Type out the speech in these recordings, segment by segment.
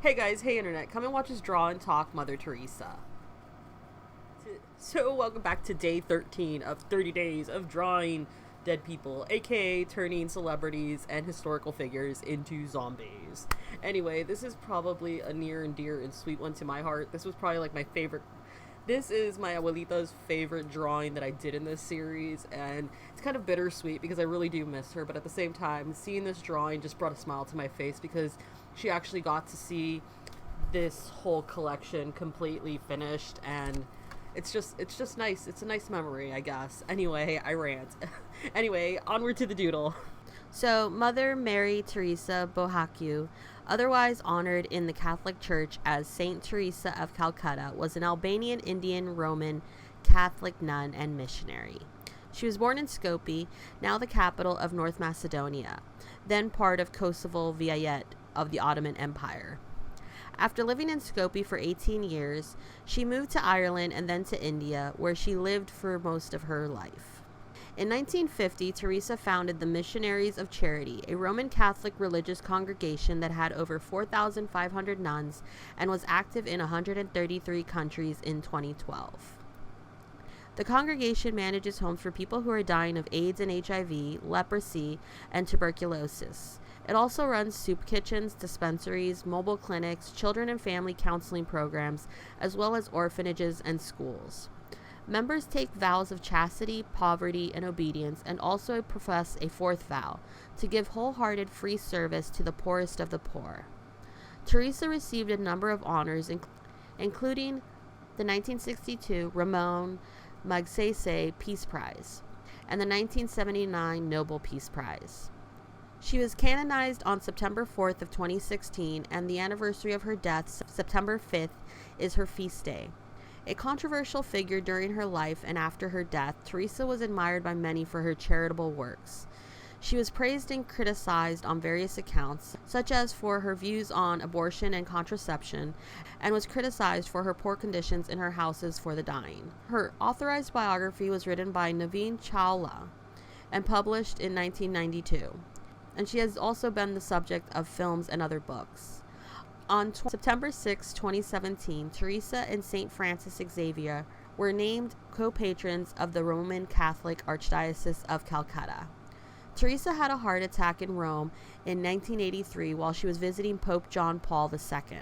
Hey guys, hey internet, come and watch us draw and talk Mother Teresa. So welcome back to day 13 of 30 days of drawing dead people, aka turning celebrities and historical figures into zombies. Anyway, this is probably a near and dear and sweet one to my heart. This was probably like my favorite. This is my abuelita's favorite drawing that I did in this series, and it's kind of bittersweet because I really do miss her, but at the same time, seeing this drawing just brought a smile to my face because she actually got to see this whole collection completely finished, and it's just nice. It's a nice memory, I guess. Anyway, I rant. Anyway, onward to the doodle. So, Mother Mary Teresa Bohaku, otherwise honored in the Catholic Church as Saint Teresa of Calcutta, was an Albanian Indian Roman Catholic nun and missionary. She was born in Skopje, now the capital of North Macedonia, then part of Kosovo Vilayet of the Ottoman Empire. After living in Skopje for 18 years, she moved to Ireland and then to India, where she lived for most of her life. In 1950, Teresa founded the Missionaries of Charity, a Roman Catholic religious congregation that had over 4,500 nuns and was active in 133 countries in 2012. The congregation manages homes for people who are dying of AIDS and HIV, leprosy, and tuberculosis. It also runs soup kitchens, dispensaries, mobile clinics, children and family counseling programs, as well as orphanages and schools. Members take vows of chastity, poverty, and obedience, and also profess a fourth vow, to give wholehearted free service to the poorest of the poor. Teresa received a number of honors, including the 1962 Ramon Magsaysay Peace Prize and the 1979 Nobel Peace Prize. She was canonized on September 4th of 2016, and the anniversary of her death, September 5th, is her feast day. A controversial figure during her life and after her death, Teresa was admired by many for her charitable works. She was praised and criticized on various accounts, such as for her views on abortion and contraception, and was criticized for her poor conditions in her houses for the dying. Her authorized biography was written by Naveen Chawla and published in 1992, and she has also been the subject of films and other books. On September 6, 2017, Teresa and St. Francis Xavier were named co-patrons of the Roman Catholic Archdiocese of Calcutta. Teresa had a heart attack in Rome in 1983 while she was visiting Pope John Paul II.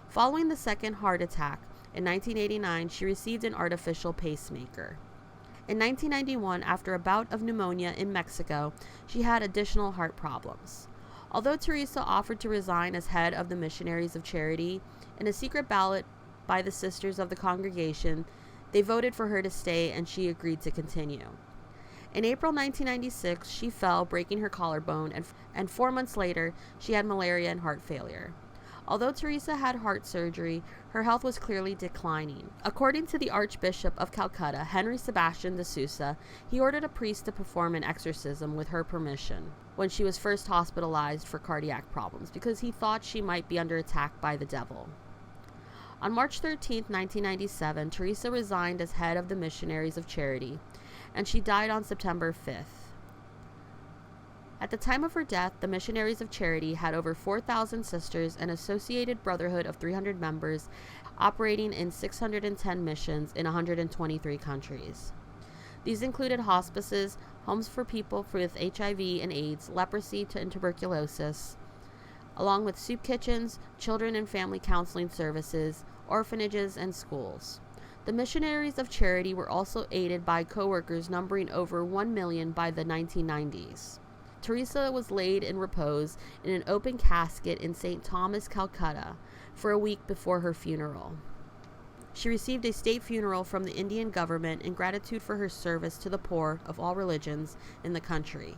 Following the second heart attack, in 1989, she received an artificial pacemaker. In 1991, after a bout of pneumonia in Mexico, she had additional heart problems. Although Teresa offered to resign as head of the Missionaries of Charity, in a secret ballot by the sisters of the congregation, they voted for her to stay, and she agreed to continue. In April 1996, she fell, breaking her collarbone, and 4 months later, she had malaria and heart failure. Although Teresa had heart surgery, her health was clearly declining. According to the Archbishop of Calcutta, Henry Sebastian de Sousa, he ordered a priest to perform an exorcism with her permission when she was first hospitalized for cardiac problems because he thought she might be under attack by the devil. On March 13, 1997, Teresa resigned as head of the Missionaries of Charity, and she died on September 5th. At the time of her death, the Missionaries of Charity had over 4,000 sisters and associated brotherhood of 300 members operating in 610 missions in 123 countries. These included hospices, homes for people with HIV and AIDS, leprosy, and tuberculosis, along with soup kitchens, children and family counseling services, orphanages, and schools. The Missionaries of Charity were also aided by co-workers numbering over 1 million by the 1990s. Teresa was laid in repose in an open casket in St. Thomas, Calcutta, for a week before her funeral. She received a state funeral from the Indian government in gratitude for her service to the poor of all religions in the country.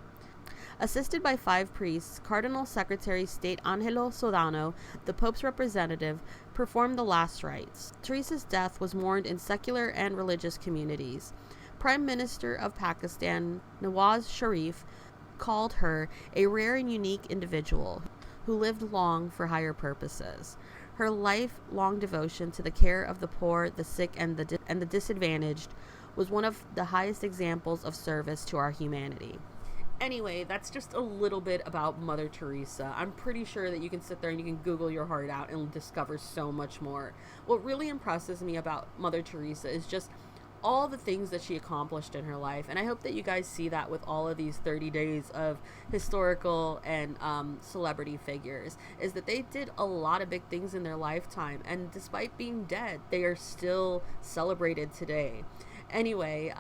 Assisted by 5 priests, Cardinal Secretary State Angelo Sodano, the Pope's representative, performed the last rites. Teresa's death was mourned in secular and religious communities. Prime Minister of Pakistan, Nawaz Sharif, called her a rare and unique individual who lived long for higher purposes. Her lifelong devotion to the care of the poor, the sick, and the disadvantaged was one of the highest examples of service to our humanity. Anyway, that's just a little bit about Mother Teresa. I'm pretty sure that you can sit there and you can Google your heart out and discover so much more. What really impresses me about Mother Teresa is just all the things that she accomplished in her life, and I hope that you guys see that with all of these 30 days of historical and celebrity figures, is that they did a lot of big things in their lifetime, and despite being dead, they are still celebrated today. Anyway,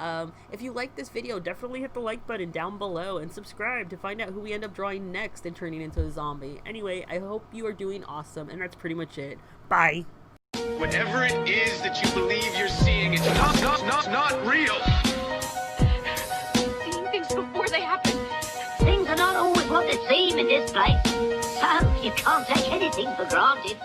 if you like this video, definitely hit the like button down below and subscribe to find out who we end up drawing next and turning into a zombie. Anyway, I hope you are doing awesome, and that's pretty much it. Bye! Whatever it is that you believe you're seeing, it's not real. Seeing things before they happen. Things are not always what they seem in this place. So you can't take anything for granted.